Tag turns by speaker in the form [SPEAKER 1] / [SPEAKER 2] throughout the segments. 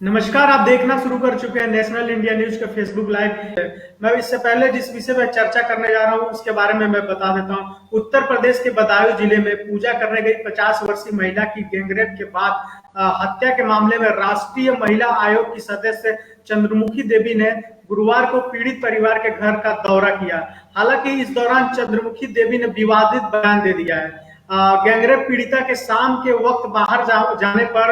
[SPEAKER 1] नमस्कार। आप देखना शुरू कर चुके हैं नेशनल इंडिया न्यूज के फेसबुक लाइव। मैं इससे पहले जिस विषय पर चर्चा करने जा रहा हूं उसके बारे में मैं बता देता हूं। उत्तर प्रदेश के बदायूं जिले में पूजा करने गई 50 वर्षीय महिला की गैंगरेप के बाद हत्या के मामले में राष्ट्रीय महिला आयोग की सदस्य चंद्रमुखी देवी ने गुरुवार को पीड़ित परिवार के घर का दौरा किया। हालांकि इस दौरान चंद्रमुखी देवी ने विवादित बयान दे दिया है। गैंगरेप पीड़िता के शाम के वक्त बाहर जाने पर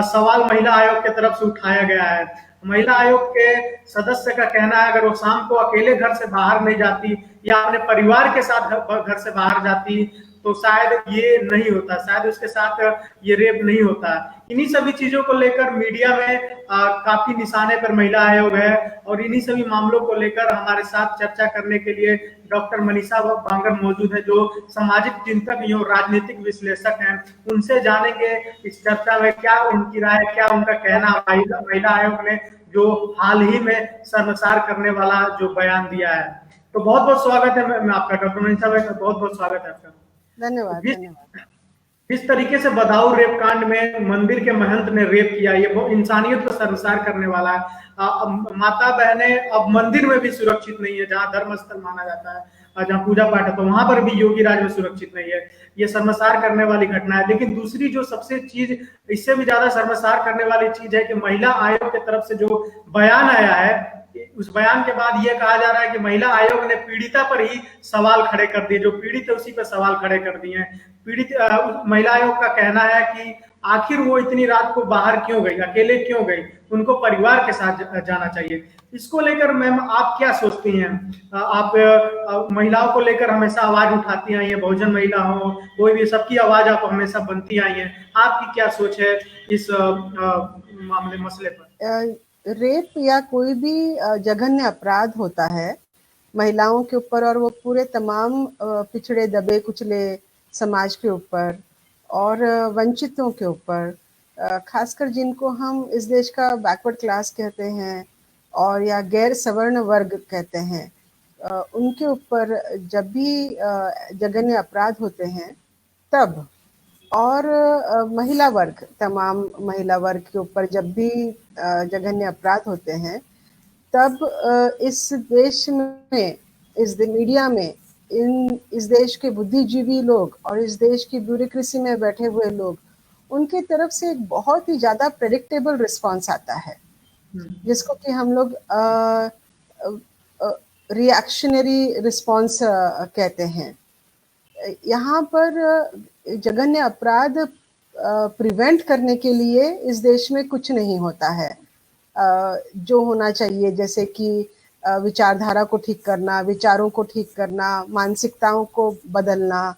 [SPEAKER 1] सवाल महिला आयोग की तरफ से उठाया गया है। महिला आयोग के सदस्य का कहना है अगर वो शाम को अकेले घर से बाहर नहीं जाती या अपने परिवार के साथ घर से बाहर जाती तो शायद ये नहीं होता, शायद उसके साथ ये रेप नहीं होता। इन्हीं सभी चीजों को लेकर मीडिया में काफी निशाने पर महिला आयोग है और इन्हीं सभी मामलों को लेकर हमारे साथ चर्चा करने के लिए डॉक्टर मनीषा बांगर मौजूद है, जो सामाजिक चिंतक एवं राजनीतिक विश्लेषक हैं। उनसे जानेंगे इस चर्चा में क्या उनकी राय, क्या उनका कहना महिला आयोग ने जो हाल ही में शर्मसार करने वाला जो बयान दिया है। तो बहुत बहुत स्वागत है मैं आपका डॉक्टर मनीषा भाई, बहुत बहुत स्वागत है आपका।
[SPEAKER 2] धन्यवाद धन्यवाद।
[SPEAKER 1] जिस तरीके से बदायूं रेप कांड में मंदिर के महंत ने रेप किया, ये बहुत इंसानियत को शर्मसार करने वाला है। माता बहने अब मंदिर में भी सुरक्षित नहीं है, जहाँ धर्म स्थल माना जाता है, जहाँ पूजा पाठ है, तो वहां पर भी योगी राज में सुरक्षित नहीं है। ये शर्मसार करने वाली घटना है। लेकिन दूसरी जो सबसे चीज इससे भी ज्यादा शर्मसार करने वाली चीज है कि महिला आयोग की तरफ से जो बयान आया है, उस बयान के बाद यह कहा जा रहा है कि महिला आयोग ने पीड़िता पर ही सवाल खड़े कर दिए, जो पीड़ित है उसी पर सवाल खड़े कर दिए हैं। पीड़ित महिला आयोग का कहना है कि आखिर वो इतनी रात को बाहर क्यों गई, अकेले क्यों गई, उनको परिवार के साथ जाना चाहिए। इसको लेकर मैम आप क्या सोचती हैं? आप महिलाओं को लेकर हमेशा आवाज उठाती आई हैं, बहुजन महिला हो कोई भी, सबकी आवाज आप हमेशा बनती आई हैं। आपकी क्या सोच है इस मसले पर?
[SPEAKER 2] रेप या कोई भी जघन्य अपराध होता है महिलाओं के ऊपर, और वो पूरे तमाम पिछड़े दबे कुचले समाज के ऊपर और वंचितों के ऊपर, खासकर जिनको हम इस देश का बैकवर्ड क्लास कहते हैं और या गैर सवर्ण वर्ग कहते हैं, उनके ऊपर जब भी जघन्य अपराध होते हैं तब, और महिला वर्ग, तमाम महिला वर्ग के ऊपर जब भी जघन्य अपराध होते हैं तब इस देश में, इस मीडिया में, इस देश के बुद्धिजीवी लोग और इस देश की ब्यूरोक्रेसी में बैठे हुए लोग, उनके तरफ से एक बहुत ही ज़्यादा प्रेडिक्टेबल रिस्पॉन्स आता है, जिसको कि हम लोग रिएक्शनरी रिस्पॉन्स कहते हैं। यहाँ पर जघन्य अपराध प्रिवेंट करने के लिए इस देश में कुछ नहीं होता है जो होना चाहिए, जैसे कि विचारधारा को ठीक करना, विचारों को ठीक करना, मानसिकताओं को बदलना,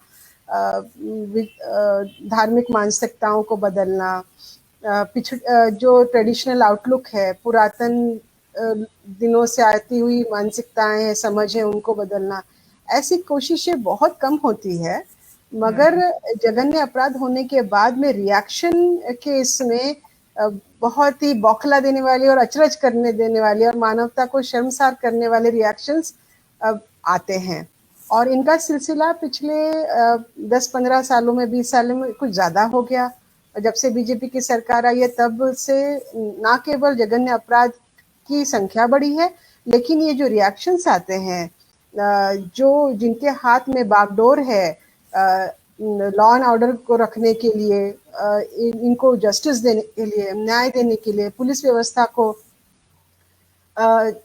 [SPEAKER 2] धार्मिक मानसिकताओं को बदलना, जो ट्रेडिशनल आउटलुक है, पुरातन दिनों से आती हुई मानसिकताएं हैं, समझ है, उनको बदलना। ऐसी कोशिशें बहुत कम होती है, मगर जघन्य अपराध होने के बाद में रिएक्शन के इसमें बहुत ही बौखला देने वाली और अचरज करने देने वाली और मानवता को शर्मसार करने वाले रिएक्शंस आते हैं। और इनका सिलसिला पिछले 10-15 सालों में, 20 सालों में कुछ ज़्यादा हो गया। जब से बीजेपी की सरकार आई है तब से ना केवल जघन्य अपराध की संख्या बढ़ी है, लेकिन ये जो रिएक्शंस आते हैं, जो जिनके हाथ में बागडोर है लॉ एंड ऑर्डर को रखने के लिए, इनको जस्टिस देने के लिए, न्याय देने के लिए, पुलिस व्यवस्था को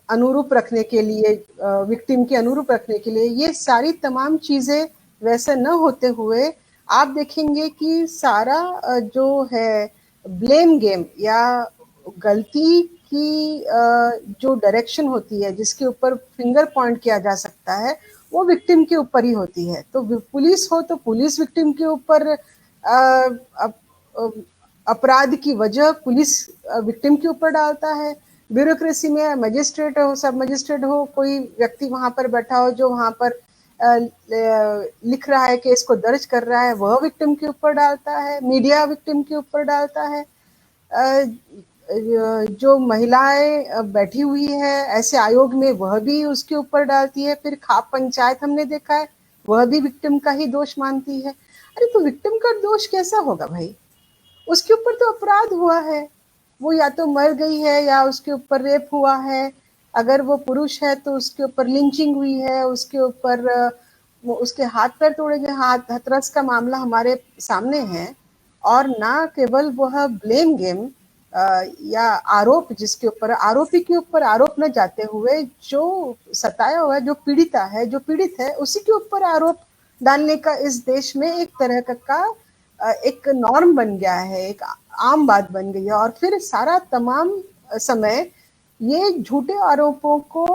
[SPEAKER 2] अनुरूप रखने के लिए, विक्टिम के अनुरूप रखने के लिए, ये सारी तमाम चीज़ें वैसे न होते हुए आप देखेंगे कि सारा जो है ब्लेम गेम या गलती की जो डायरेक्शन होती है, जिसके ऊपर फिंगर पॉइंट किया जा सकता है, वो विक्टिम के ऊपर ही होती है। तो पुलिस हो तो पुलिस विक्टिम के ऊपर, अपराध की वजह पुलिस विक्टिम के ऊपर डालता है। ब्यूरोक्रेसी में मजिस्ट्रेट हो, सब मजिस्ट्रेट हो, कोई व्यक्ति वहां पर बैठा हो जो वहां पर लिख रहा है, केस को दर्ज कर रहा है, वह विक्टिम के ऊपर डालता है। मीडिया विक्टिम के ऊपर डालता है। जो महिलाएं बैठी हुई है ऐसे आयोग में, वह भी उसके ऊपर डालती है। फिर खाप पंचायत हमने देखा है, वह भी विक्टिम का ही दोष मानती है। अरे तो विक्टिम का दोष कैसा होगा भाई? उसके ऊपर तो अपराध हुआ है, वो या तो मर गई है या उसके ऊपर रेप हुआ है, अगर वो पुरुष है तो उसके ऊपर लिंचिंग हुई है, उसके ऊपर वो उसके हाथ पैर तोड़े गए, हाथरस का मामला हमारे सामने है। और ना केवल वह ब्लेम गेम या आरोप, जिसके ऊपर आरोपी के ऊपर आरोप न जाते हुए जो सताया हुआ है, जो पीड़िता है, जो पीड़ित है, उसी के ऊपर आरोप डालने का इस देश में एक तरह का एक नॉर्म बन गया है, एक आम बात बन गई है। और फिर सारा तमाम समय ये झूठे आरोपों को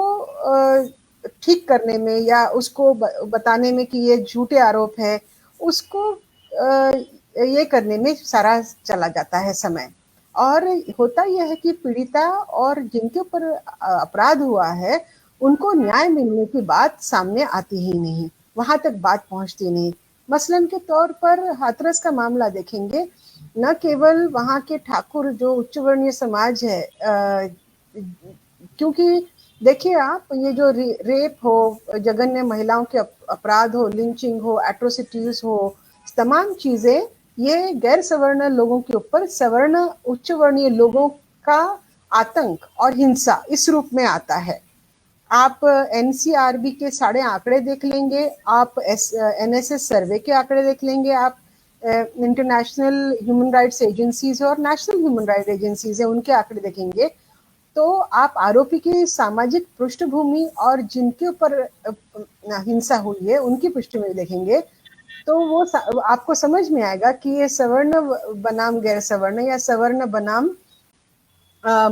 [SPEAKER 2] ठीक करने में या उसको बताने में कि ये झूठे आरोप है, उसको ये करने में सारा चला जाता है समय। और होता यह है कि पीड़िता और जिनके ऊपर अपराध हुआ है, उनको न्याय मिलने की बात सामने आती ही नहीं, वहां तक बात पहुंचती नहीं। मसलन के तौर पर हाथरस का मामला देखेंगे, न केवल वहां के ठाकुर जो उच्च वर्णीय समाज है, क्योंकि देखिए आप, ये जो रेप हो, जघन्य महिलाओं के अपराध हो, लिंचिंग हो, एट्रोसिटीज हो, तमाम चीजें ये गैर सवर्ण लोगों के ऊपर सवर्ण उच्च वर्णीय लोगों का आतंक और हिंसा इस रूप में आता है। आप एनसीआरबी के सारे आंकड़े देख लेंगे, आप एनएसएस सर्वे के आंकड़े देख लेंगे, आप इंटरनेशनल ह्यूमन राइट्स एजेंसीज और नेशनल ह्यूमन राइट्स एजेंसीज है उनके आंकड़े देखेंगे, तो आप आरोपी की सामाजिक पृष्ठभूमि और जिनके ऊपर हिंसा हुई है उनकी पृष्ठभूमि देखेंगे, तो वो आपको समझ में आएगा कि ये सवर्ण बनाम गैर सवर्ण या सवर्ण बनाम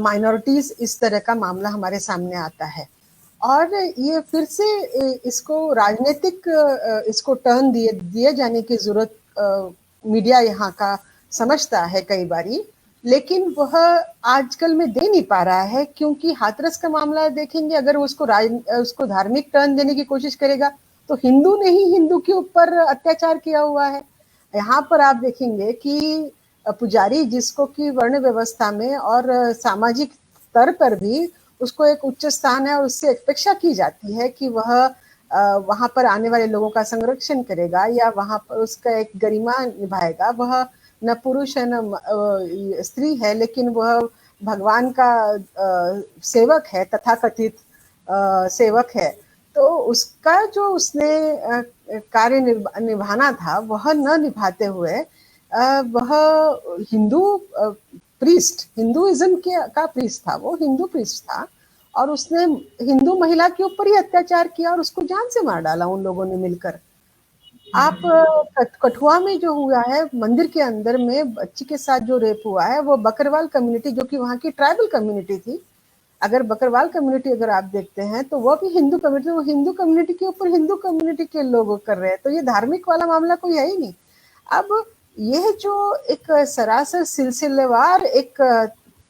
[SPEAKER 2] माइनॉरिटीज, इस तरह का मामला हमारे सामने आता है। और ये फिर से इसको राजनीतिक इसको टर्न दिए जाने की जरूरत मीडिया यहाँ का समझता है कई बारी, लेकिन वह आजकल में दे नहीं पा रहा है, क्योंकि हाथरस का मामला देखेंगे, अगर उसको धार्मिक टर्न देने की कोशिश करेगा तो हिंदू ने ही हिंदू के ऊपर अत्याचार किया हुआ है। यहाँ पर आप देखेंगे कि पुजारी, जिसको कि वर्ण व्यवस्था में और सामाजिक स्तर पर भी उसको एक उच्च स्थान है और उससे अपेक्षा की जाती है कि वह वहां पर आने वाले लोगों का संरक्षण करेगा या वहां पर उसका एक गरिमा निभाएगा, वह न पुरुष है न स्त्री है, लेकिन वह भगवान का सेवक है, तथाकथित सेवक है। तो उसका जो उसने कार्य निभाना था वह न निभाते हुए वह हिंदू प्रीस्ट, हिंदुइज्म के का प्रीस्ट था, वो हिंदू प्रीस्ट था, और उसने हिंदू महिला के ऊपर ही अत्याचार किया और उसको जान से मार डाला उन लोगों ने मिलकर। आप कठुआ में जो हुआ है, मंदिर के अंदर में बच्ची के साथ जो रेप हुआ है, वो बकरवाल कम्युनिटी, जो कि वहाँ की ट्राइबल कम्युनिटी थी, अगर बकरवाल कम्युनिटी अगर आप देखते हैं तो वो भी हिंदू कम्युनिटी, वो हिंदू कम्युनिटी के ऊपर हिंदू कम्युनिटी के लोग कर रहे हैं, तो ये धार्मिक वाला मामला कोई है ही नहीं। अब यह जो एक सरासर सिलसिलेवार एक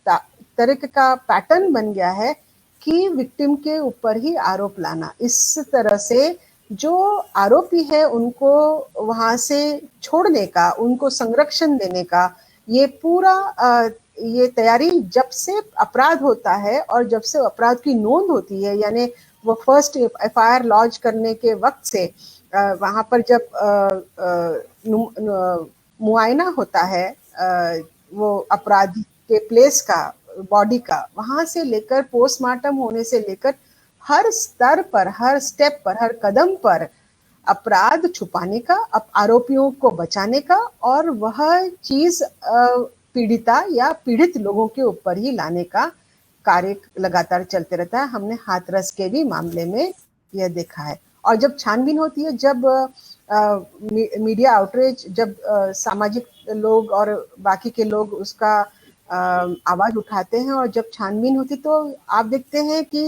[SPEAKER 2] तरह का पैटर्न बन गया है कि विक्टिम के ऊपर ही आरोप लाना, इस तरह से जो आरोपी है उनको वहां से छोड़ने का, उनको संरक्षण देने का, ये पूरा ये तैयारी जब से अपराध होता है और जब से अपराध की नोंद होती है, यानी वो फर्स्ट एफआईआर लॉन्च करने के वक्त से वहां पर जब मुआयना होता है वो अपराधी के प्लेस का, बॉडी का, वहां से लेकर पोस्टमार्टम होने से लेकर हर स्तर पर, हर स्टेप पर, हर कदम पर अपराध छुपाने का, आरोपियों को बचाने का, और वह चीज पीड़िता या पीड़ित लोगों के ऊपर ही लाने का कार्य लगातार चलते रहता है। हमने हाथरस के भी मामले में यह देखा है। और जब छानबीन होती है, जब मीडिया आउटरीच, जब सामाजिक लोग और बाकी के लोग उसका आवाज उठाते हैं और जब छानबीन होती तो आप देखते हैं कि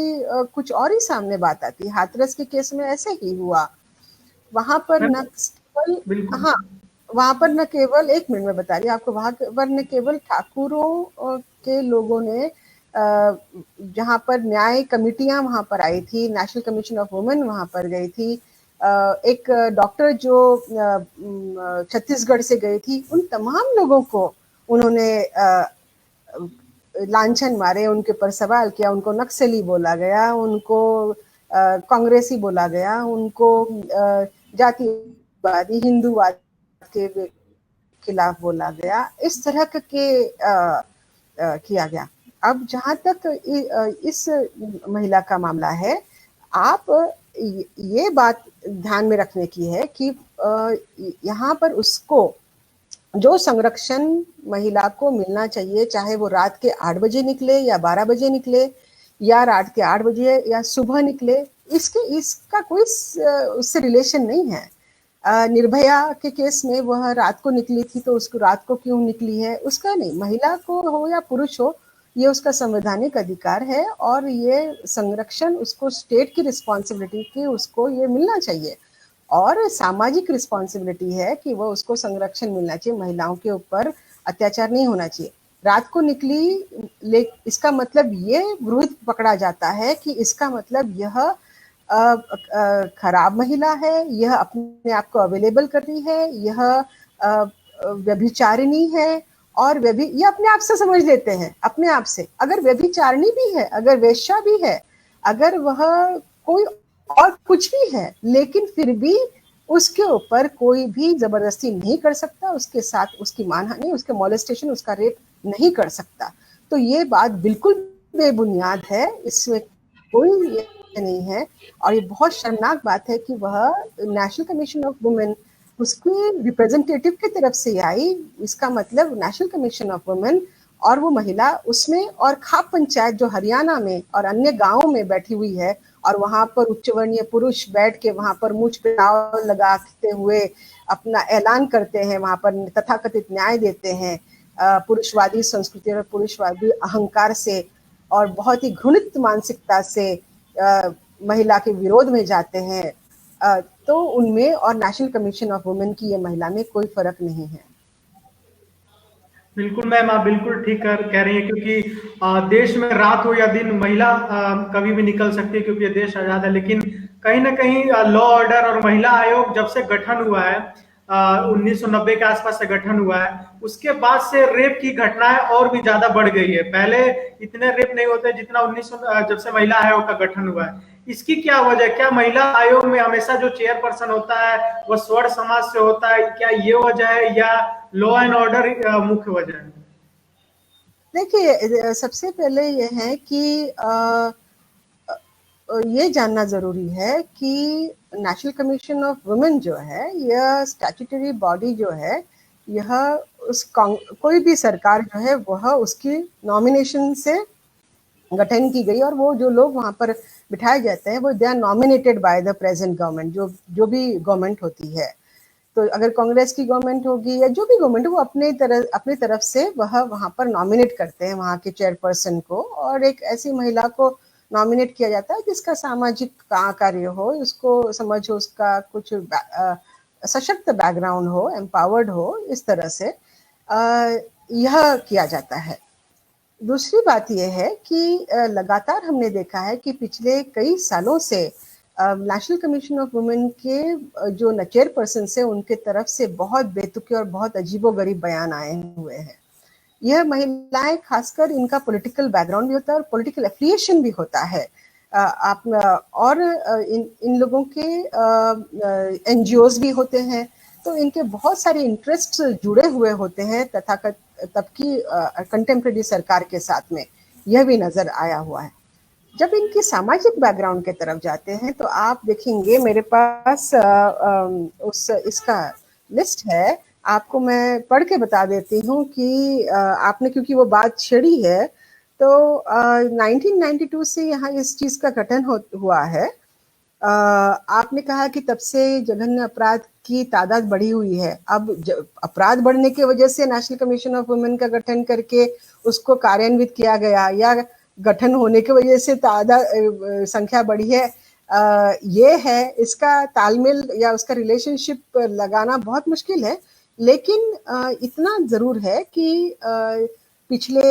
[SPEAKER 2] कुछ और ही सामने बात आती है। हाथरस के केस में ऐसे ही हुआ, वहां पर न केवल, हाँ, वहां पर न केवल, एक मिनट में बता रही हूँ आपको, वहां पर न केवल ठाकुरों के लोगों ने, जहां पर न्याय कमिटियां वहां पर आई थी, नेशनल कमीशन ऑफ वुमेन वहां पर गई थी, एक डॉक्टर जो छत्तीसगढ़ से गई थी, उन तमाम लोगों को उन्होंने लांछन मारे, उनके ऊपर सवाल किया, उनको नक्सली बोला गया, उनको कांग्रेसी बोला गया, उनको जातिवादी हिंदूवाद के खिलाफ बोला गया। इस तरह के किया गया। अब जहाँ तक इस महिला का मामला है, आप ये बात ध्यान में रखने की है कि यहाँ पर उसको जो संरक्षण महिला को मिलना चाहिए, चाहे वो रात के 8 बजे निकले या 12 बजे निकले या रात के 8 बजे या सुबह निकले, इसका कोई उससे रिलेशन नहीं है। निर्भया के केस में वह रात को निकली थी, तो उसको रात को क्यों निकली है, उसका नहीं, महिला को हो या पुरुष हो, ये उसका संवैधानिक अधिकार है और ये संरक्षण उसको स्टेट की रिस्पॉन्सिबिलिटी की उसको ये मिलना चाहिए और सामाजिक रिस्पॉन्सिबिलिटी है कि वो उसको संरक्षण मिलना चाहिए, महिलाओं के ऊपर अत्याचार नहीं होना चाहिए। रात को निकली, इसका मतलब ये विरोध पकड़ा जाता है कि इसका मतलब यह खराब महिला है, यह अपने आप को अवेलेबल कर रही है, यह व्यभिचारिणी है और ये अपने आप से समझ लेते हैं, अपने आप से। अगर व्यभिचारिणी भी है, अगर वेश्या भी है, अगर वह कोई और कुछ भी है, लेकिन फिर भी उसके ऊपर कोई भी जबरदस्ती नहीं कर सकता, उसके साथ उसकी मानहानि, उसके मोलेस्टेशन, उसका रेप नहीं कर सकता। तो ये बात बिल्कुल बेबुनियाद है, इसमें कोई ये नहीं है और ये बहुत शर्मनाक बात है कि वह नेशनल कमीशन ऑफ वुमेन उसके रिप्रेजेंटेटिव की तरफ से आई। इसका मतलब नेशनल कमीशन ऑफ वुमेन और वो महिला उसमें, और खाप पंचायत जो हरियाणा में और अन्य गांवों में बैठी हुई है और वहां पर उच्च वर्णीय पुरुष बैठ के वहां पर मुझ पे दाव लगाते हुए अपना ऐलान करते हैं, वहां पर तथाकथित न्याय देते हैं पुरुषवादी संस्कृति और पुरुषवादी अहंकार से और बहुत ही घृणित मानसिकता से महिला के विरोध में जाते हैं, तो उनमें और नेशनल कमीशन ऑफ वुमेन की ये महिला में कोई फर्क नहीं है।
[SPEAKER 1] बिल्कुल मैम, आप बिल्कुल ठीक कह रही हैं, क्योंकि देश में रात हो या दिन महिला कभी भी निकल सकती है, क्योंकि ये देश आजाद है। लेकिन कहीं ना कहीं लॉ ऑर्डर और महिला आयोग जब से गठन हुआ है, 1990 के आसपास से गठन हुआ है, उसके बाद से रेप की घटनाएं और भी ज्यादा बढ़ गई है। पहले इतने रेप नहीं होते जितना 1900 जब से महिला आयोग का गठन हुआ है। इसकी क्या वजह है? क्या महिला आयोग में हमेशा जो चेयरपर्सन होता है वह स्वर्ण समाज से होता है? क्या ये वजह है या लॉ एंड ऑर्डर मुख्य वजह है?
[SPEAKER 2] देखिए, सबसे पहले ये है कि ये जानना जरूरी है कि नेशनल कमीशन ऑफ वुमेन जो है, यह स्टैट्यूटरी बॉडी जो है, यह कोई भी सरकार जो है वह उसकी नॉमिनेशन से गठन की गई और वो जो लोग वहां पर बिठाए जाते हैं वो they are nominated by the present government, जो भी गवर्नमेंट होती है। तो अगर कांग्रेस की गवर्नमेंट होगी या जो भी गवर्नमेंट हो, वो अपनी तरफ से वह वहां पर नॉमिनेट करते हैं वहां के चेयरपर्सन को, और एक ऐसी महिला को नॉमिनेट किया जाता है जिसका सामाजिक कार्य हो, उसको समझ हो, उसका कुछ सशक्त बैकग्राउंड हो, एम्पावर्ड हो, इस तरह से यह किया जाता है। दूसरी बात यह है कि लगातार हमने देखा है कि पिछले कई सालों से नेशनल कमीशन ऑफ वुमेन के जो चेयरपर्सन से उनके तरफ से बहुत बेतुके और बहुत अजीबोगरीब बयान आए हुए हैं। यह महिलाएं, खासकर इनका पॉलिटिकल बैकग्राउंड भी होता है और पॉलिटिकल एफिलिएशन भी होता है। आप और इन लोगों के एनजीओज भी होते हैं, तो इनके बहुत सारे इंटरेस्ट जुड़े हुए होते हैं तब की कंटेम्प्रेरी सरकार के साथ में, यह भी नजर आया हुआ है। जब इनकी सामाजिक बैकग्राउंड के तरफ जाते हैं तो आप देखेंगे, मेरे पास इसका लिस्ट है, आपको मैं पढ़ के बता देती हूँ कि आपने क्योंकि वो बात छेड़ी है, तो 1992 से यहाँ इस चीज का गठन हुआ है। आपने कहा कि तब से जघन्य अपराध की तादाद बढ़ी हुई है। अब अपराध बढ़ने की वजह से नेशनल कमीशन ऑफ वुमेन का गठन करके उसको कार्यान्वित किया गया, या गठन होने की वजह से संख्या बढ़ी है, ये है, इसका तालमेल या उसका रिलेशनशिप लगाना बहुत मुश्किल है। लेकिन इतना जरूर है कि पिछले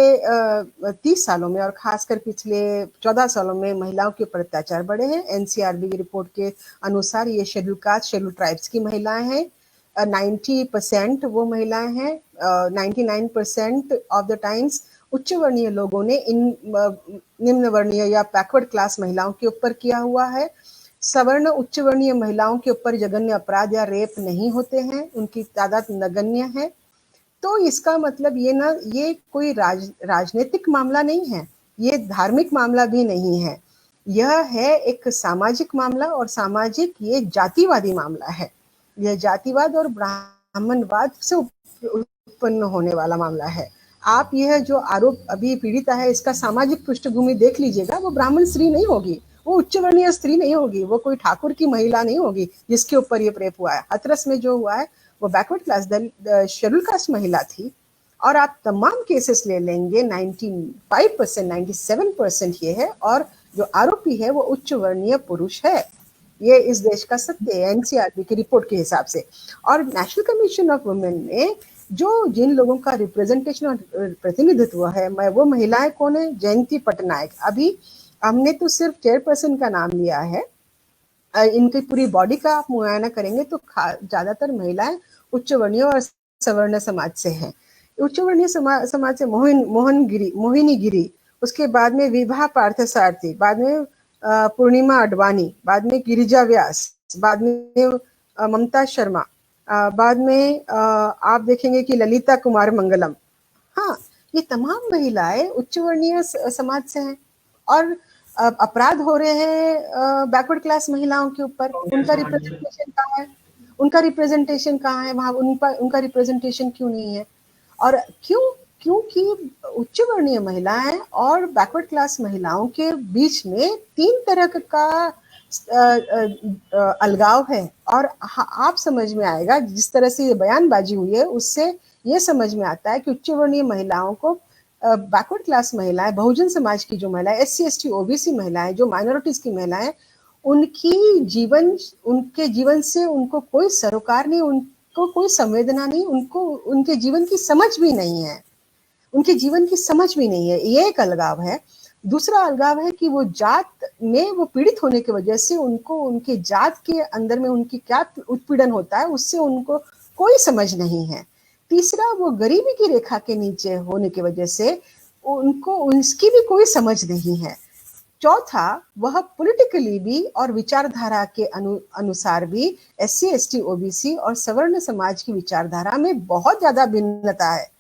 [SPEAKER 2] 30 सालों में और खासकर पिछले 14 सालों में महिलाओं के ऊपर अत्याचार बढ़े हैं। एनसीआरबी की रिपोर्ट के अनुसार ये शेड्यूल कास्ट, शेड्यूल ट्राइब्स की महिलाएं हैं। 90% वो महिलाएं हैं। 99% ऑफ द टाइम्स उच्च वर्णीय लोगों ने इन निम्न वर्णीय या बैकवर्ड क्लास महिलाओं के ऊपर किया हुआ है। सवर्ण उच्च वर्णीय महिलाओं के ऊपर जघन्य अपराध या रेप नहीं होते हैं, उनकी तादाद नगण्य है। तो इसका मतलब ये कोई राजनीतिक मामला नहीं है, ये धार्मिक मामला भी नहीं है, यह है एक सामाजिक मामला, और सामाजिक ये जातिवादी मामला है। यह जातिवाद और ब्राह्मणवाद से उत्पन्न होने वाला मामला है। आप यह जो आरोप अभी पीड़िता है, इसका सामाजिक पृष्ठभूमि देख लीजिएगा, वो ब्राह्मण स्त्री नहीं होगी, वो उच्च वर्णीय स्त्री नहीं होगी, वो कोई ठाकुर की महिला नहीं होगी जिसके ऊपर ये रेप हुआ है। हाथरस में जो हुआ है वो बैकवर्ड क्लास शेड्यूल कास्ट महिला थी। और आप तमाम केसेस ले लेंगे, 95% 97% ये है, और जो आरोपी है वो उच्च वर्णीय पुरुष है। ये इस देश का सत्य है एनसीआरबी की रिपोर्ट के हिसाब से। और नेशनल कमीशन ऑफ वुमेन ने जो जिन लोगों का रिप्रेजेंटेशन और प्रतिनिधित्व है, वो महिलाएं कौन है? जयंती पटनायक। अभी हमने तो सिर्फ चेयरपर्सन का नाम लिया है, इनकी पूरी बॉडी का आप मुआयना करेंगे तो ज्यादातर महिलाएं उच्च वर्णीय और सवर्ण समाज से हैं। उच्च वर्णीय समाज से मोहिनी गिरी, उसके बाद में विभा पार्थसारथी, बाद में पूर्णिमा अडवाणी, बाद में गिरिजा व्यास, बाद में ममता शर्मा, बाद में आप देखेंगे कि ललिता कुमार मंगलम। हाँ, ये तमाम महिलाएं उच्च वर्णीय समाज से हैं, और अपराध हो रहे हैं बैकवर्ड क्लास महिलाओं के ऊपर। उनका रिप्रेजेंटेशन कहाँ है? वहां उनका रिप्रेजेंटेशन क्यों नहीं है? और क्योंकि उच्च वर्णीय महिलाएं और बैकवर्ड क्लास महिलाओं के बीच में 3 तरह का अलगाव है। और आप समझ में आएगा, जिस तरह से ये बयानबाजी हुई है उससे ये समझ में आता है कि उच्च वर्णीय महिलाओं को बैकवर्ड क्लास महिलाएं, बहुजन समाज की जो महिलाएं, SC ST OBC महिलाएं, जो माइनॉरिटीज की महिलाएं, उनके जीवन से उनको कोई सरोकार नहीं, उनको कोई संवेदना नहीं, उनको उनके जीवन की समझ भी नहीं है, ये एक अलगाव है। दूसरा अलगाव है कि वो जात में वो पीड़ित होने की वजह से उनको उनके जात के अंदर में उनकी क्या उत्पीड़न होता है उससे उनको कोई समझ नहीं है। तीसरा, वो गरीबी की रेखा के नीचे होने की वजह से उनको उसकी भी कोई समझ नहीं है। चौथा, वह पॉलिटिकली भी और विचारधारा के अनुसार भी SC ST OBC और सवर्ण समाज की विचारधारा में बहुत ज्यादा भिन्नता है।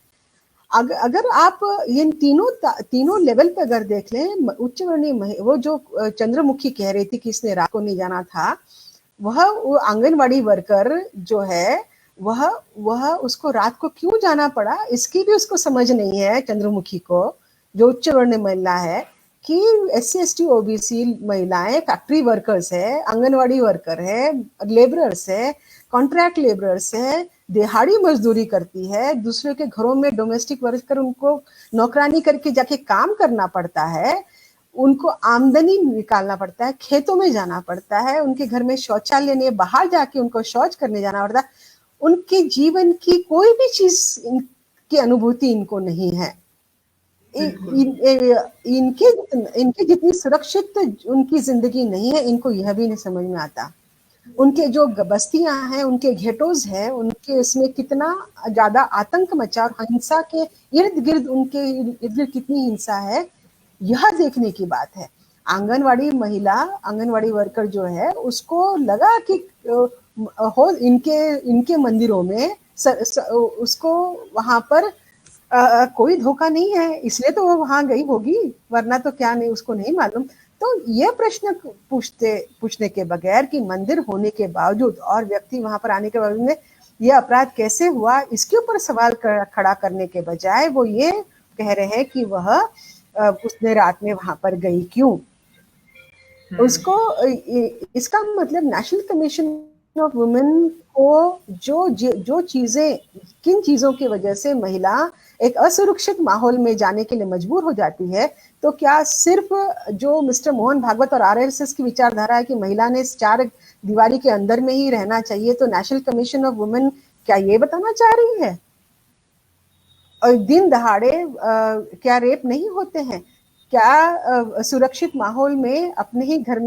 [SPEAKER 2] अगर आप इन तीनों लेवल पे अगर देख लें, उच्च वर्णीय वो जो चंद्रमुखी कह रही थी कि इसने रात को नहीं जाना था, वह आंगनवाड़ी वर्कर जो है वह उसको रात को क्यों जाना पड़ा, इसकी भी उसको समझ नहीं है चंद्रमुखी को, जो उच्च वर्णीय महिला है, कि SC ST OBC महिलाएं फैक्ट्री वर्कर्स है, आंगनवाड़ी वर्कर है, लेबरर्स है, कॉन्ट्रैक्ट लेबरर्स है, दिहाड़ी मजदूरी करती है, दूसरे के घरों में डोमेस्टिक वर्कर उनको नौकरानी करके जाके काम करना पड़ता है, उनको आमदनी निकालना पड़ता है, खेतों में जाना पड़ता है, उनके घर में शौचालय लेने बाहर जाके उनको शौच करने जाना पड़ता है। उनके जीवन की कोई भी चीज की अनुभूति इनको नहीं है। इनके जितनी सुरक्षित उनकी जिंदगी नहीं है, इनको यह भी नहीं समझ में आता। उनके जो बस्तियां हैं, उनके घेटोज हैं, उनके इसमें कितना ज्यादा आतंक मचा और हिंसा के इर्द गिर्द कितनी हिंसा है, यह देखने की बात है। आंगनवाड़ी वर्कर जो है, उसको लगा कि इनके मंदिरों में उसको वहां पर कोई धोखा नहीं है, इसलिए तो वो वहां गई होगी, वरना तो क्या नहीं, उसको नहीं मालूम। तो यह प्रश्न पूछने के बगैर कि मंदिर होने के बावजूद और व्यक्ति वहां पर आने के बावजूद में यह अपराध कैसे हुआ, इसके ऊपर सवाल खड़ा करने के बजाय वो ये कह रहे हैं कि वह उसने रात में वहां पर गई क्यों। उसको इसका मतलब नेशनल कमीशन ऑफ वुमेन को जो चीजें, किन चीजों की वजह से महिला एक असुरक्षित माहौल में जाने के लिए मजबूर हो जाती है, तो क्या सिर्फ जो मिस्टर मोहन भागवत और RSS की विचारधारा है कि महिला ने 4 दीवारी के अंदर में ही रहना चाहिए, तो नेशनल कमीशन ऑफ वुमेन क्या ये बताना चाह रही है? और दिन दहाड़े क्या रेप नहीं होते हैं? क्या सुरक्षित माहौल में अपने ही घर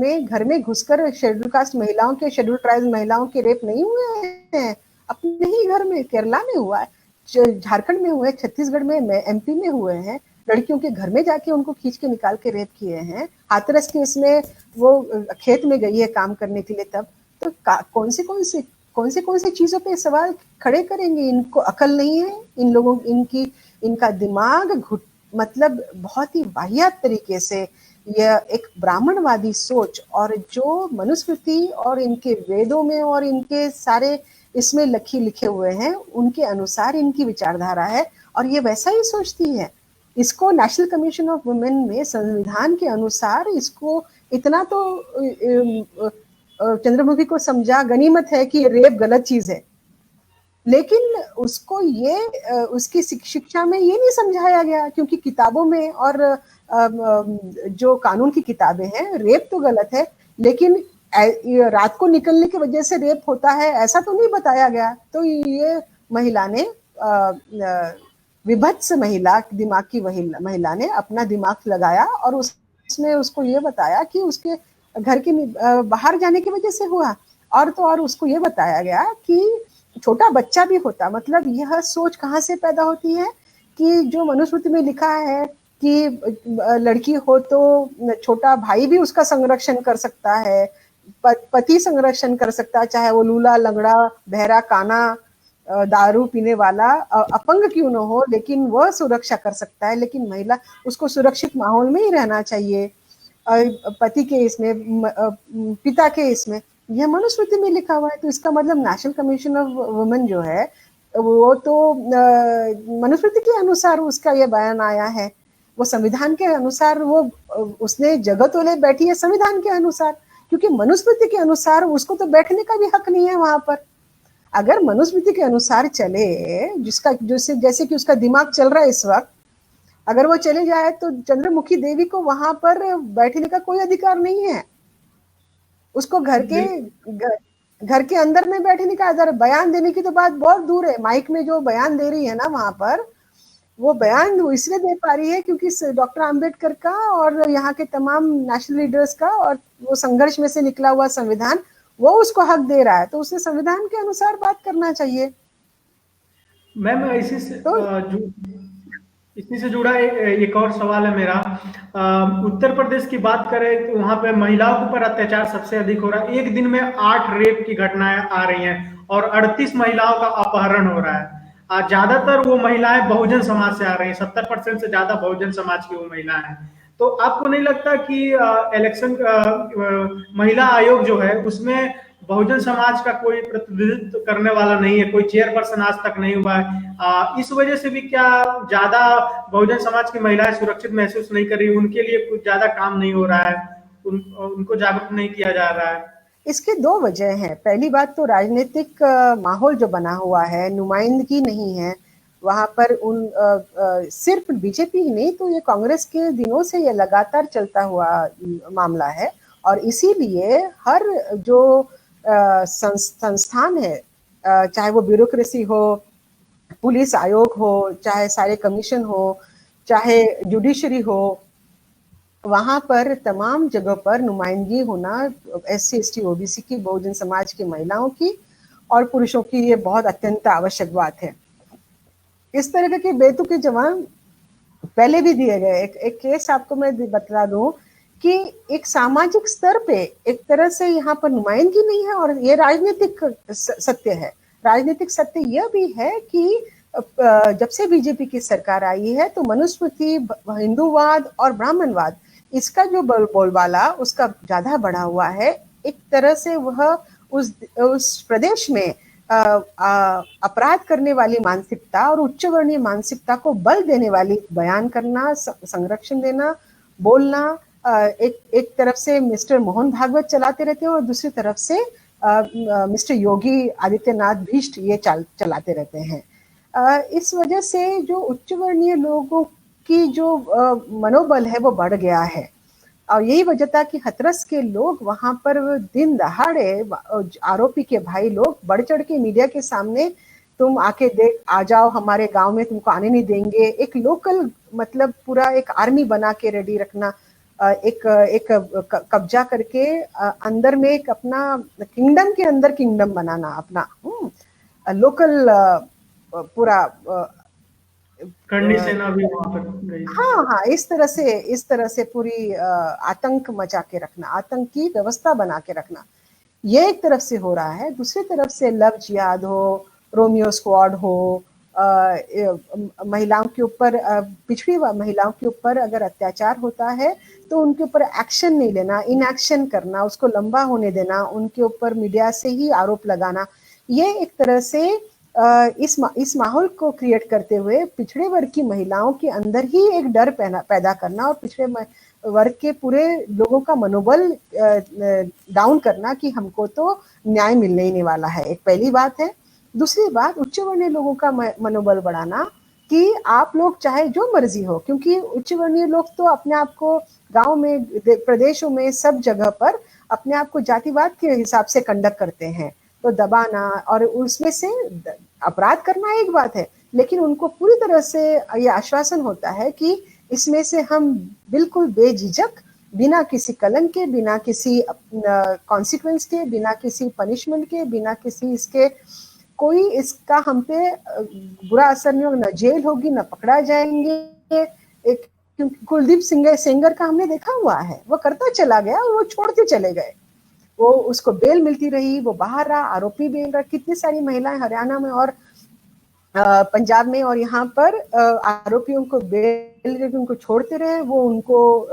[SPEAKER 2] में घुसकर शेड्यूल कास्ट महिलाओं के, शेड्यूल ट्राइब महिलाओं के रेप नहीं हुए हैं? अपने ही घर में, केरला में हुआ है, झारखंड में हुए, छत्तीसगढ़ में, MP में हुए हैं। लड़कियों के घर में जाके उनको खींच के निकाल के रेप किए हैं। हाथरस के इसमें वो खेत में गई है काम करने के लिए, तब तो कौन से चीजों पे सवाल खड़े करेंगे? इनको अकल नहीं है? इन लोगों इनका दिमाग मतलब बहुत ही वाहियात तरीके से यह एक ब्राह्मणवादी सोच और जो मनुस्मृति और इनके वेदों में और इनके सारे इसमें लिखे हुए हैं उनके अनुसार इनकी विचारधारा है और ये वैसा ही सोचती है। इसको नेशनल कमीशन ऑफ वुमेन में संविधान के अनुसार इसको इतना तो चंद्रमुखी को समझा गनीमत है कि रेप गलत चीज है, लेकिन उसको ये उसकी शिक्षा में ये नहीं समझाया गया क्योंकि किताबों में और जो कानून की किताबें हैं रेप तो गलत है, लेकिन रात को निकलने की वजह से रेप होता है ऐसा तो नहीं बताया गया। तो ये महिला ने विभत्स महिला दिमाग की महिला ने अपना दिमाग लगाया और उसने उसको ये बताया कि उसके घर के बाहर जाने की वजह से हुआ। और तो और उसको ये बताया गया कि छोटा बच्चा भी होता, मतलब यह सोच कहाँ से पैदा होती है कि जो मनुस्मृति में लिखा है कि लड़की हो तो छोटा भाई भी उसका संरक्षण कर सकता है, पति संरक्षण कर सकता है, चाहे वो लूला लंगड़ा बहरा काना दारू पीने वाला अपंग क्यों न हो, लेकिन वह सुरक्षा कर सकता है। लेकिन महिला उसको सुरक्षित माहौल में ही रहना चाहिए, पति के इसमें पिता के इसमें, यह मनुस्मृति में लिखा हुआ है। तो इसका मतलब नेशनल कमीशन ऑफ वुमेन जो है वो तो मनुस्मृति के अनुसार उसका यह बयान आया है, वो संविधान के अनुसार वो उसने जगह तो ले बैठी है संविधान के अनुसार, क्योंकि मनुस्मृति के अनुसार उसको तो बैठने का भी हक नहीं है वहां पर। अगर मनुस्मृति के अनुसार चले जिसका जैसे कि उसका दिमाग चल रहा है इस वक्त, अगर वो चले जाए तो चंद्रमुखी देवी को वहां पर बैठने का कोई अधिकार नहीं है, उसको घर के अंदर में बैठने का अधिकार, बयान देने की तो बात बहुत दूर है। माइक में जो बयान दे रही है ना वहां पर, वो बयान वो इसलिए दे पा रही है क्योंकि डॉक्टर आम्बेडकर का और यहाँ के तमाम नेशनल लीडर्स का और वो संघर्ष में से निकला हुआ संविधान वो उसको हक दे रहा है, तो उसे संविधान के अनुसार बात करना चाहिए।
[SPEAKER 1] मैम इसी से जुड़ा एक और सवाल है मेरा। उत्तर प्रदेश की बात करें तो वहां पे महिलाओं के ऊपर अत्याचार सबसे अधिक हो रहा है। एक दिन में 8 रेप की घटनाएं आ रही हैं और 38 महिलाओं का अपहरण हो रहा है। ज्यादातर वो महिलाएं बहुजन समाज से आ रही हैं, 70% से ज्यादा बहुजन समाज की वो महिलाएं हैं। तो आपको नहीं लगता कि इलेक्शन महिला आयोग जो है उसमें बहुजन समाज का कोई प्रतिनिधित्व करने वाला नहीं है, कोई चेयरपर्सन आज तक नहीं हुआ है? इस वजह से भी क्या ज्यादा बहुजन समाज की महिलाएं सुरक्षित महसूस नहीं कर रही, उनके लिए कुछ ज्यादा काम नहीं हो रहा है, उनको जागरूक नहीं किया जा रहा है?
[SPEAKER 2] इसके दो वजह हैं। पहली बात तो राजनीतिक माहौल जो बना हुआ है, नुमाइंदगी नहीं है वहां पर। सिर्फ बीजेपी ही नहीं तो ये कांग्रेस के दिनों से ये लगातार चलता हुआ मामला है और इसीलिए हर जो संस्थान है, चाहे वो ब्यूरोक्रेसी हो, पुलिस आयोग हो, चाहे सारे कमीशन हो, चाहे जुडिशरी हो, वहां पर तमाम जगह पर नुमाइंदगी होना SC ST OBC की, बहुजन समाज की महिलाओं की और पुरुषों की ये बहुत अत्यंत आवश्यक बात है। इस तरह के बेतुके जवान पहले भी दिए गए। एक केस आपको मैं बता दूं कि एक सामाजिक स्तर पे एक तरह से यहाँ पर नुमाइंदगी नहीं है और ये राजनीतिक सत्य है। राजनीतिक सत्य यह भी है कि जब से बीजेपी की सरकार आई है तो मनुस्मृति, हिंदूवाद और ब्राह्मणवाद, इसका जो बोलबाला उसका ज्यादा बढ़ा हुआ है। एक तरह से वह उस प्रदेश में अपराध करने वाली मानसिकता और उच्च वर्णीय मानसिकता को बल देने वाली बयान करना, संरक्षण देना, बोलना, एक तरफ से मिस्टर मोहन भागवत चलाते रहते हैं और दूसरी तरफ से मिस्टर योगी आदित्यनाथ भीष्ट ये चलाते रहते हैं। इस वजह से जो उच्च वर्णीय लोगों की जो मनोबल है वो बढ़ गया है और यही वजह था कि हथरस के लोग वहां पर दिन दहाड़े आरोपी के भाई लोग बढ़ चढ़ के मीडिया के सामने, तुम आके देख, आ जाओ हमारे गांव में, तुमको आने नहीं देंगे, एक लोकल मतलब पूरा एक आर्मी बना के रेडी रखना, एक कब्जा करके अंदर में एक अपना किंगडम के अंदर किंगडम बनाना अपना, लोकल पूरा
[SPEAKER 1] करनी सेना भी वहां पर गई।
[SPEAKER 2] हाँ, इस तरह से पूरी आतंक मचा के रखना, आतंक की व्यवस्था बना के रखना, ये एक तरफ से हो रहा है। दूसरी तरफ से लव जिहाद हो, रोमियो स्क्वाड हो, महिलाओं के ऊपर, पिछड़ी महिलाओं के ऊपर अगर अत्याचार होता है तो उनके ऊपर एक्शन नहीं लेना, इनएक्शन करना, उसको लंबा होने देना, उनके ऊपर मीडिया से ही आरोप लगाना, ये एक तरह से इस माहौल को क्रिएट करते हुए पिछड़े वर्ग की महिलाओं के अंदर ही एक डर पैदा करना और पिछड़े वर्ग के पूरे लोगों का मनोबल डाउन करना कि हमको तो न्याय मिलने ही नहीं वाला है। एक पहली बात है। दूसरी बात, उच्च वर्णीय लोगों का मनोबल बढ़ाना कि आप लोग चाहे जो मर्जी हो, क्योंकि उच्च वर्णीय लोग तो अपने आप को गांव में, प्रदेशों में, सब जगह पर अपने आप को जातिवाद के हिसाब से कंडक्ट करते हैं। तो दबाना और उसमें से अपराध करना एक बात है, लेकिन उनको पूरी तरह से ये आश्वासन होता है कि इसमें से हम बिल्कुल बेझिझक, बिना किसी कलंक के, बिना किसी कॉन्सिक्वेंस के, बिना किसी पनिशमेंट के, बिना किसी इसके कोई इसका हम पे बुरा असर नहीं होगा, न जेल होगी, न पकड़ा जाएंगे। एक कुलदीप सेंगर का हमने देखा हुआ है, वो करता चला गया और वो छोड़ते चले गए, वो उसको बेल मिलती रही, वो बाहर रहा, आरोपी बेल रहा। कितनी सारी महिलाएं हरियाणा में और पंजाब में और यहाँ पर आरोपियों को बेल, उनको छोड़ते रहे, वो उनको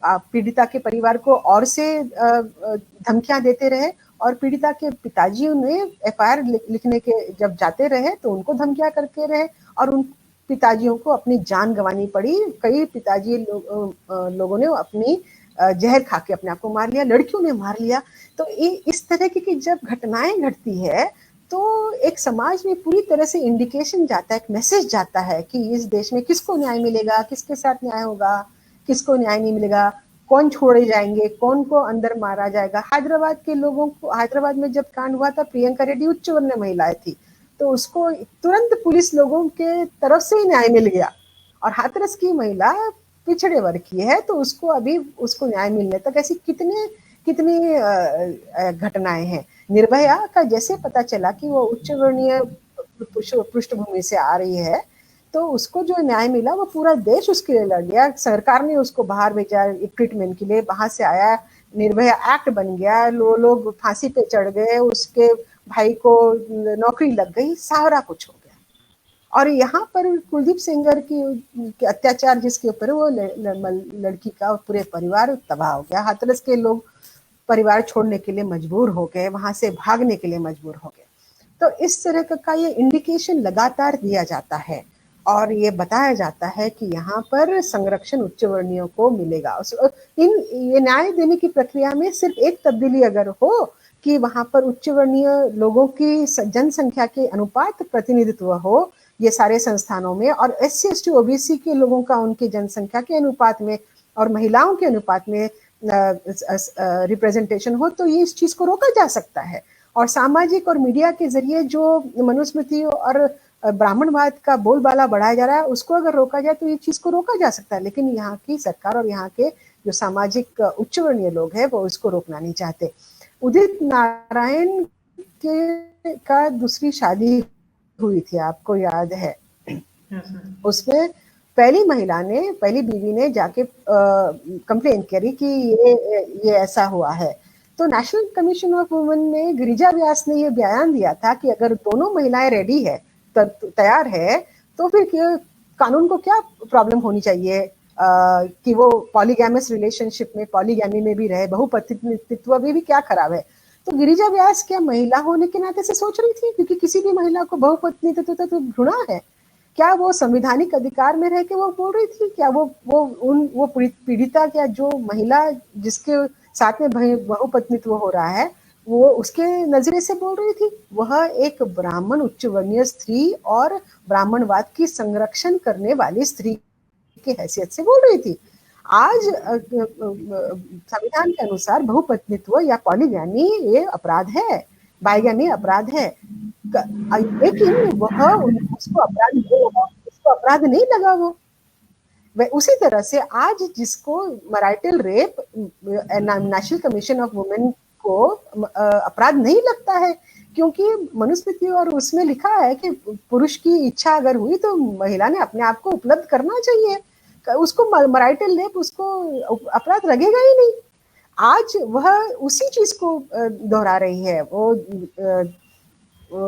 [SPEAKER 2] पीड़िता के परिवार को और से धमकियां देते रहे, और पीड़िता के पिताजी उन्हें एफआईआर लिखने के जब जाते रहे तो उनको धमकियां करते रहे, और उन पिताजियों को अपनी जान गंवानी पड़ी। कई पिताजी लोगों ने अपनी जहर खा के अपने आप को मार लिया, लड़कियों ने मार लिया। तो इस तरह की जब घटनाएं घटती है तो एक समाज में पूरी तरह से इंडिकेशन जाता है, एक मैसेज जाता है कि इस देश में किसको न्याय मिलेगा, किसके साथ न्याय होगा, किसको न्याय नहीं मिलेगा, कौन छोड़े जाएंगे, कौन को अंदर मारा जाएगा। हैदराबाद के लोगों को, हैदराबाद में जब कांड हुआ था, प्रियंका रेड्डी उच्च वर्णीय महिला थी, तो उसको तुरंत पुलिस लोगों के तरफ से ही न्याय मिल गया, और हाथरस की महिला पिछड़े वर्ग की है तो उसको अभी उसको न्याय मिलने तक ऐसी कितनी घटनाएं हैं। निर्भया का जैसे पता चला कि वो उच्च वर्णीय पृष्ठभूमि से आ रही है, तो उसको जो न्याय मिला वो पूरा देश उसके लिए लड़ गया। सरकार ने उसको बाहर भेजा ट्रीटमेंट के लिए, बाहर से आया, निर्भया एक्ट बन गया, लोग फांसी पे चढ़ गए, उसके भाई को नौकरी लग गई, सारा कुछ हो गया। और यहाँ पर कुलदीप सेंगर की अत्याचार जिसके ऊपर, वो लड़की का पूरे परिवार तबाह हो गया। हाथरस के लोग परिवार छोड़ने के लिए मजबूर हो गए, वहां से भागने के लिए मजबूर हो गए। तो इस तरह का ये इंडिकेशन लगातार दिया जाता है और ये बताया जाता है कि यहाँ पर संरक्षण उच्च वर्णीयों को मिलेगा। ये न्याय देने की प्रक्रिया में सिर्फ एक तब्दीली अगर हो कि वहां पर उच्च वर्णीय लोगों की जनसंख्या के अनुपात प्रतिनिधित्व हो ये सारे संस्थानों में, और SC ST OBC के लोगों का उनकी जनसंख्या के अनुपात में और महिलाओं के अनुपात में रिप्रेजेंटेशन हो, तो ये इस चीज को रोका जा सकता है। और सामाजिक और मीडिया के जरिए जो मनुस्मृति और ब्राह्मणवाद का बोलबाला बढ़ाया जा रहा है, उसको अगर रोका जाए तो ये चीज को रोका जा सकता है। लेकिन यहाँ की सरकार और यहाँ के जो सामाजिक उच्च वर्णीय लोग हैं वो इसको रोकना नहीं चाहते। उदित नारायण का दूसरी शादी हुई थी, आपको याद है? उसमें पहली बीवी ने जाके कंप्लेन करी कि ये ऐसा हुआ है। तो नेशनल कमीशन ऑफ वुमेन ने, गिरिजा व्यास ने ये बयान दिया था कि अगर दोनों महिलाएं रेडी है, तैयार है, तो फिर कानून को क्या प्रॉब्लम होनी चाहिए कि वो पॉलीगैमस रिलेशनशिप में, पॉलीगैमी में भी रहे, बहुपत्नीत्व में भी क्या खराब है। तो गिरिजा व्यास क्या महिला होने के नाते से सोच रही थी? क्योंकि किसी भी महिला को बहुपत्नीत्व तो घृणा है। क्या वो संवैधानिक अधिकार में रह के वो बोल रही थी? क्या वो पीड़िता, क्या जो महिला जिसके साथ में बहुपत्नीत्व हो रहा है, वो उसके नजरे से बोल रही थी? वह एक ब्राह्मण उच्च वर्णीय स्त्री और ब्राह्मणवाद की संरक्षण करने वाली स्त्री की हैसियत से बोल रही थी। आज संविधान के अनुसार बहुपत्नीत्व या पॉलीगैमी ये अपराध है, बाइगैमी अपराध है, लेकिन वह उसको अपराध नहीं लगा। वो उसी तरह से आज जिसको marital rape national commission of women को अपराध नहीं लगता है, क्योंकि मनुस्मृति और उसमें लिखा है कि पुरुष की इच्छा अगर हुई तो महिला ने अपने आप को उपलब्ध करना चाहिए, उसको मैरिटल रेप उसको अपराध लगेगा ही नहीं। आज वह उसी चीज को दोहरा रही है। वो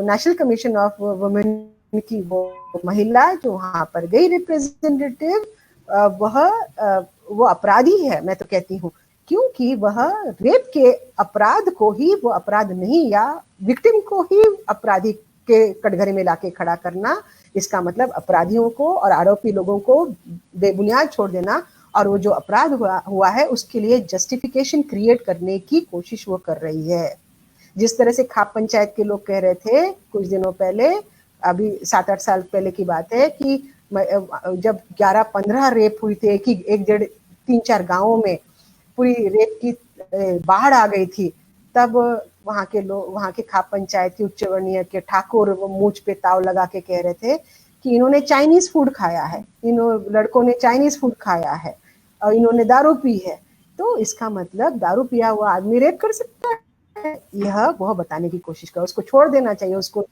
[SPEAKER 2] नेशनल कमीशन ऑफ वुमेन की वो महिला जो वहां पर गई रिप्रेजेंटेटिव, वो अपराधी है, मैं तो कहती हूँ, क्योंकि वह रेप के अपराध को ही वो अपराध नहीं, या विक्टिम को ही अपराधी के कटघरे में लाके खड़ा करना, इसका मतलब अपराधियों को और आरोपी लोगों को बेबुनियाद छोड़ देना, और वो जो अपराध हुआ है उसके लिए जस्टिफिकेशन क्रिएट करने की कोशिश वो कर रही है। जिस तरह से खाप पंचायत के लोग कह रहे थे कुछ दिनों पहले, अभी 7-8 साल पहले की बात है, कि जब 11-15 रेप हुई थी एक डेढ़ 3-4 गांवों में, पूरी रेप की बाढ़ आ गई थी, तब वहां के लोग, वहां के खाप पंचायत के उच्च वर्णीय के ठाकुर वो मूछ पे ताव लगा के कह रहे थे कि इन्होंने चाइनीज फूड खाया है, इन लड़कों ने चाइनीज फूड खाया है और इन्होंने दारू पी है, तो इसका मतलब दारू पिया हुआ आदमी रेप कर सकता है, यह वह बताने की कोशिश कर, उसको छोड़ देना चाहिए, उसको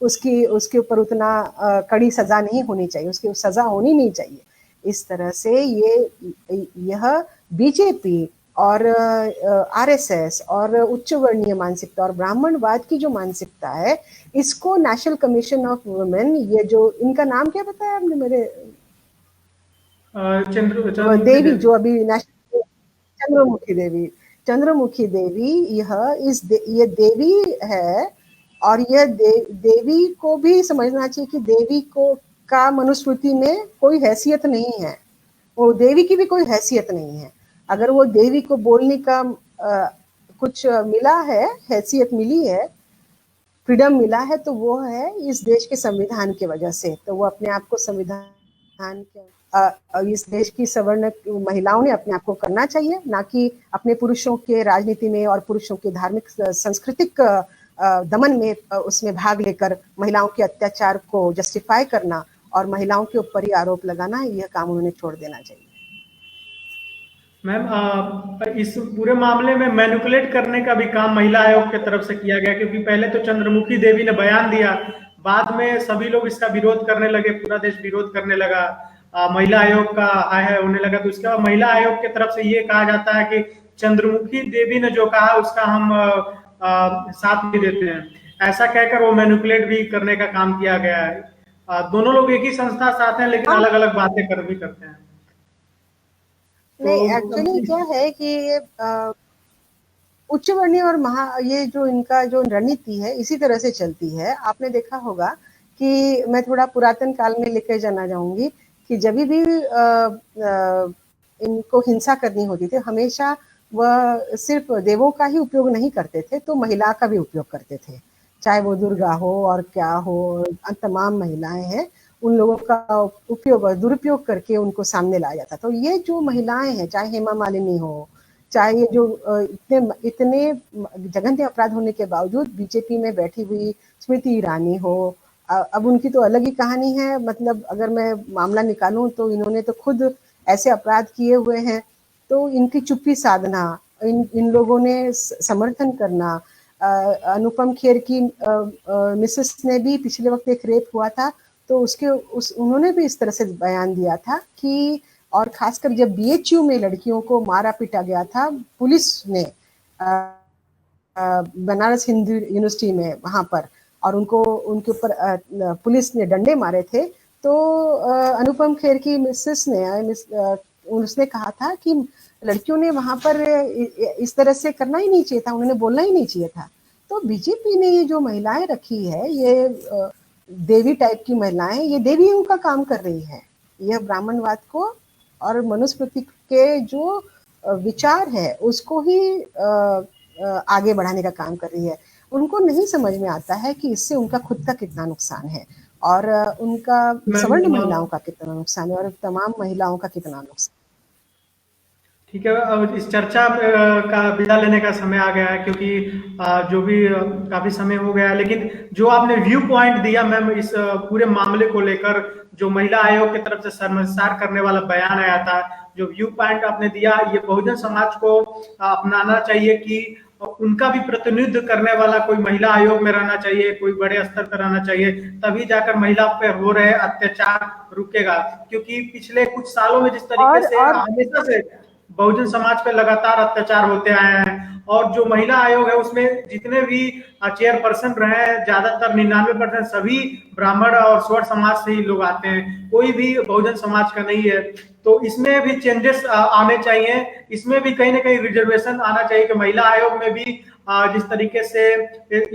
[SPEAKER 2] उसके ऊपर उतना कड़ी सजा नहीं होनी चाहिए, उसकी सजा होनी नहीं चाहिए। इस तरह से यह बीजेपी और आरएसएस और उच्च वर्णीय मानसिकता और ब्राह्मणवाद की जो मानसिकता है, इसको नेशनल कमीशन ऑफ वुमेन, ये जो इनका नाम क्या बताया आपने मेरे, देवी जो अभी नेशनल, चंद्रमुखी देवी, ये देवी है, और यह देवी को भी समझना चाहिए कि देवी को का मनुस्मृति में कोई हैसियत नहीं है, वो देवी की भी कोई हैसियत नहीं है। अगर वो देवी को बोलने का कुछ मिला है, हैसियत मिली है, फ्रीडम मिला है, तो वो है इस देश के संविधान की वजह से, तो वो अपने आप को संविधान के इस देश की सवर्ण महिलाओं ने अपने आप को करना चाहिए, ना कि अपने पुरुषों के राजनीति में और पुरुषों के धार्मिक सांस्कृतिक दमन में उसमें भाग लेकर महिलाओं के अत्याचार को जस्टिफाई करना और महिलाओं के ऊपर ही आरोप लगाना, यह काम उन्होंने छोड़ देना चाहिए।
[SPEAKER 1] मैम, इस पूरे मामले में मैनिपुलेट करने का भी काम महिला आयोग की तरफ से किया गया, क्योंकि पहले तो चंद्रमुखी देवी ने बयान दिया, बाद में सभी लोग इसका विरोध करने लगे, पूरा देश विरोध करने लगा, महिला आयोग का हाय हाय होने लगा, तो इसके बाद महिला आयोग की तरफ से ये कहा जाता है कि चंद्रमुखी देवी ने जो कहा उसका हम साथ नहीं देते हैं, ऐसा कहकर वो मैनिपुलेट भी करने का काम किया गया है। दोनों लोग एक ही संस्था साथ हैं, लेकिन अलग अलग बातें कर भी करते हैं।
[SPEAKER 2] नहीं, एक्चुअली क्या है कि उच्च वर्णीय और ये जो इनका जो रणनीति है इसी तरह से चलती है। आपने देखा होगा कि मैं थोड़ा पुरातन काल में लेकर जाना चाहूंगी कि जब भी इनको हिंसा करनी होती थी, हमेशा वह सिर्फ देवों का ही उपयोग नहीं करते थे, तो महिला का भी उपयोग करते थे, चाहे वो दुर्गा हो और क्या हो, तमाम महिलाएं हैं, उन लोगों का उपयोग और दुरुपयोग करके उनको सामने लाया जाता। तो ये जो महिलाएं हैं, चाहे हेमा मालिनी हो, चाहे ये जो इतने जघन्य अपराध होने के बावजूद बीजेपी में बैठी हुई स्मृति ईरानी हो, अब उनकी तो अलग ही कहानी है। मतलब अगर मैं मामला निकालूं तो इन्होंने तो खुद ऐसे अपराध किए हुए हैं, तो इनकी चुप्पी साधना, इन लोगों ने समर्थन करना। अनुपम खेर की मिसेस ने भी पिछले वक्त एक रेप हुआ था, तो उन्होंने भी इस तरह से बयान दिया था कि, और खासकर जब बीएचयू में लड़कियों को मारा पीटा गया था, पुलिस ने बनारस हिंदू यूनिवर्सिटी में वहां पर, और उनके ऊपर पुलिस ने डंडे मारे थे, तो अनुपम खेर की मिसेस ने उसने कहा था कि लड़कियों ने वहां पर इस तरह से करना ही नहीं चाहिए था, उन्होंने बोलना ही नहीं चाहिए था। तो बीजेपी ने ये जो महिलाएं रखी है, ये देवी टाइप की महिलाएं, ये देवियों का काम कर रही है, यह ब्राह्मणवाद को और मनुस्मृति के जो विचार है उसको ही आगे बढ़ाने का काम कर रही है। उनको नहीं समझ में आता है कि इससे उनका खुद का कितना नुकसान है और उनका सवर्ण महिलाओं का कितना नुकसान है और तमाम महिलाओं का कितना नुकसान।
[SPEAKER 1] ठीक है, अब इस चर्चा का विदा लेने का समय आ गया है, क्योंकि जो भी काफी समय हो गया है, लेकिन जो आपने व्यू पॉइंट दिया मैम इस पूरे मामले को लेकर, जो महिला आयोग की तरफ से शर्मसार करने वाला बयान आया था, जो व्यू पॉइंट आपने दिया, ये बहुजन समाज को अपनाना चाहिए कि उनका भी प्रतिनिधित्व करने वाला कोई महिला आयोग में रहना चाहिए, कोई बड़े स्तर पर रहना चाहिए, तभी जाकर महिला पर हो रहे अत्याचार रुकेगा। क्योंकि पिछले कुछ सालों में जिस तरीके से हमेशा से बहुजन समाज पे लगातार अत्याचार होते आए हैं। और जो महिला आयोग है उसमें जितने भी चेयरपर्सन रहे हैं, ज्यादातर 99% सभी ब्राह्मण और स्वर्ण समाज से ही लोग आते हैं, कोई भी बहुजन समाज का नहीं है। तो इसमें भी चेंजेस आने चाहिए, इसमें भी कहीं ना कहीं रिजर्वेशन आना चाहिए कि महिला आयोग में भी जिस तरीके से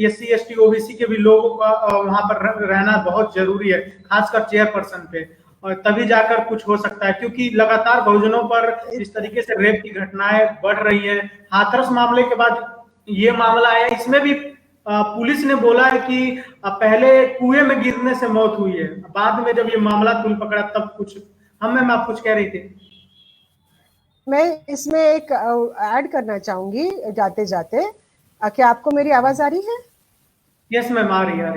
[SPEAKER 1] SC ST OBC के भी लोग वहां पर रहना बहुत जरूरी है, खासकर चेयरपर्सन पे, और तभी जाकर कुछ हो सकता है। क्योंकि लगातार बहुजनों पर इस तरीके से रेप की घटनाएं बढ़ रही हैं। हाथरस मामले के बाद ये मामला आया, इसमें भी पुलिस ने बोला है कि पहले कुएं में गिरने से मौत हुई है, बाद में जब ये मामला तुल पकड़ा तब कुछ। हम मैम आप कुछ कह रही थी?
[SPEAKER 2] मैं इसमें एक ऐड करना चाहूंगी जाते जाते। क्या आपको मेरी आवाज आ रही है?
[SPEAKER 1] यस मैम, आ रही है।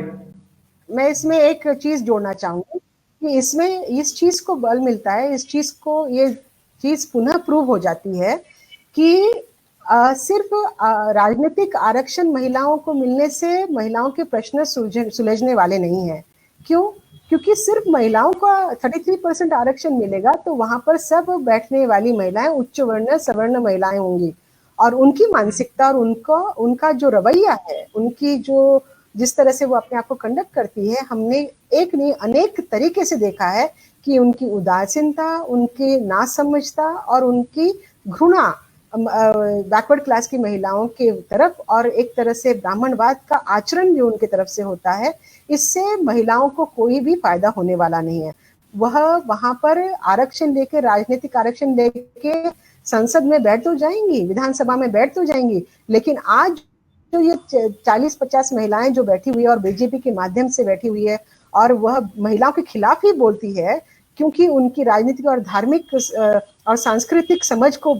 [SPEAKER 2] मैं इसमें एक चीज जोड़ना चाहूंगी कि इसमें इस चीज को बल मिलता है, इस चीज को ये चीज पुनः प्रूव हो जाती है कि सिर्फ राजनीतिक आरक्षण महिलाओं को मिलने से महिलाओं के प्रश्न सुलझने वाले नहीं है। क्यों? क्योंकि सिर्फ महिलाओं का 33% आरक्षण मिलेगा तो वहां पर सब बैठने वाली महिलाएं उच्च वर्ण सवर्ण महिलाएं होंगी, और उनकी मानसिकता और उनका जो रवैया है, उनकी जो जिस तरह से वो अपने आप को कंडक्ट करती है, हमने एक नहीं अनेक तरीके से देखा है कि उनकी उदासीनता, उनकी नासमझता और उनकी घृणा बैकवर्ड क्लास की महिलाओं के तरफ और एक तरह से ब्राह्मणवाद का आचरण जो उनके तरफ से होता है, इससे महिलाओं को कोई भी फायदा होने वाला नहीं है। वह वहां पर आरक्षण लेके, राजनीतिक आरक्षण लेके संसद में बैठ तो जाएंगी, विधानसभा में बैठ तो जाएंगी, लेकिन आज जो ये 40-50 महिलाएं जो बैठी हुई है और बीजेपी के माध्यम से बैठी हुई है और वह महिलाओं के खिलाफ ही बोलती है, क्योंकि उनकी राजनीतिक और धार्मिक और सांस्कृतिक समझ को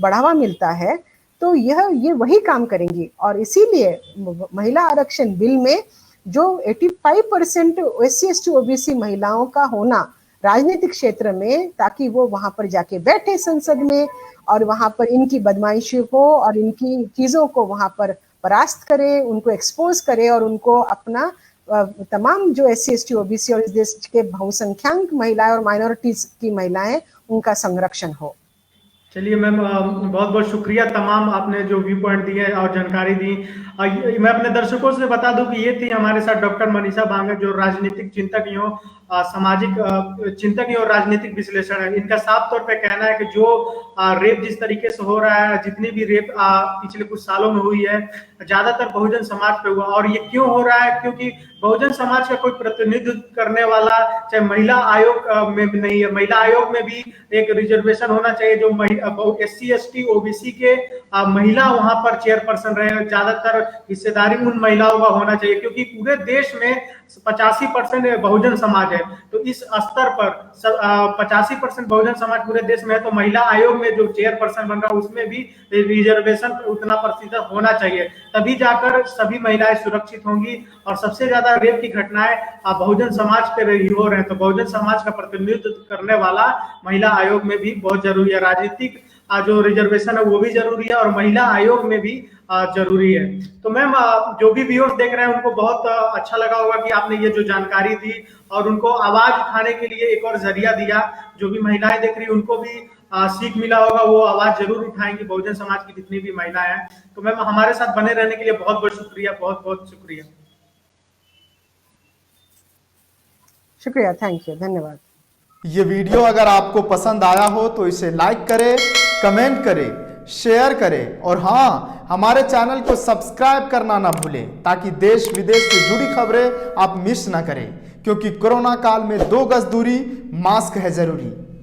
[SPEAKER 2] बढ़ावा मिलता है, तो ये वही काम करेंगी। और इसीलिए महिला आरक्षण बिल में जो 85% SC ST OBC महिलाओं का होना राजनीतिक क्षेत्र में, ताकि वो वहां पर जाके बैठे संसद में और वहां पर इनकी बदमाशी को और इनकी चीजों को वहां पर परास्त करे, उनको एक्सपोज करे और उनको अपना तमाम जो SC ST OBC और इस देश के बहुसंख्यक महिलाएं और माइनॉरिटीज की महिलाएं, उनका संरक्षण हो।
[SPEAKER 1] चलिए मैम, बहुत बहुत शुक्रिया, तमाम आपने जो व्यू पॉइंट दिए और जानकारी दी। मैं अपने दर्शकों से बता दूं कि ये थी हमारे साथ डॉक्टर मनीषा बांगे, जो राजनीतिक चिंतक एवं सामाजिक चिंतक और राजनीतिक विश्लेषण है। इनका साफ तौर पे कहना है कि जो रेप जिस तरीके से हो रहा है, जितनी भी रेप पिछले कुछ सालों में हुई है, ज्यादातर बहुजन समाज पे हुआ। और ये क्यों हो रहा है? क्योंकि बहुजन समाज का कोई प्रतिनिधित्व करने वाला, चाहे महिला आयोग में भी नहीं है। महिला आयोग में भी एक रिजर्वेशन होना चाहिए, जो SC ST OBC के महिला वहां पर चेयरपर्सन रहे, ज्यादातर हिस्सेदारी उन महिलाओं का होना चाहिए, क्योंकि पूरे देश में 85% बहुजन समाज है। तो इस स्तर पर 85% बहुजन समाज पूरे देश में है, तो महिला आयोग में जो चेयरपर्सन बन रहा है उसमें भी रिजर्वेशन उतना प्रतिशत होना चाहिए, तभी जाकर सभी महिलाएं सुरक्षित होंगी। और सबसे ज्यादा रेप की घटनाएं बहुजन समाज पे हो रहे हैं, तो बहुजन समाज का प्रतिनिधित्व करने वाला महिला आयोग में भी बहुत जरूरी है। राजनीतिक जो रिजर्वेशन है वो भी जरूरी है और महिला आयोग में भी जरूरी है। तो मैम, जो भी व्यूअर्स देख रहे हैं उनको बहुत अच्छा लगा होगा कि आपने ये जो जानकारी दी और उनको आवाज उठाने के लिए एक और जरिया दिया। जो भी महिलाएं देख रही उनको भी सीख मिला होगा, वो आवाज जरूर उठाएंगी, बहुजन समाज की जितनी भी महिलाएं हैं। तो मैम, हमारे साथ बने रहने के लिए बहुत बहुत शुक्रिया, बहुत बहुत शुक्रिया।
[SPEAKER 2] शुक्रिया, थैंक यू, धन्यवाद।
[SPEAKER 3] ये वीडियो अगर आपको पसंद आया हो तो इसे लाइक करें, कमेंट करें, शेयर करें और हाँ, हमारे चैनल को सब्सक्राइब करना ना भूलें, ताकि देश विदेश से जुड़ी खबरें आप मिस ना करें। क्योंकि कोरोना काल में 2 गज दूरी, मास्क है जरूरी।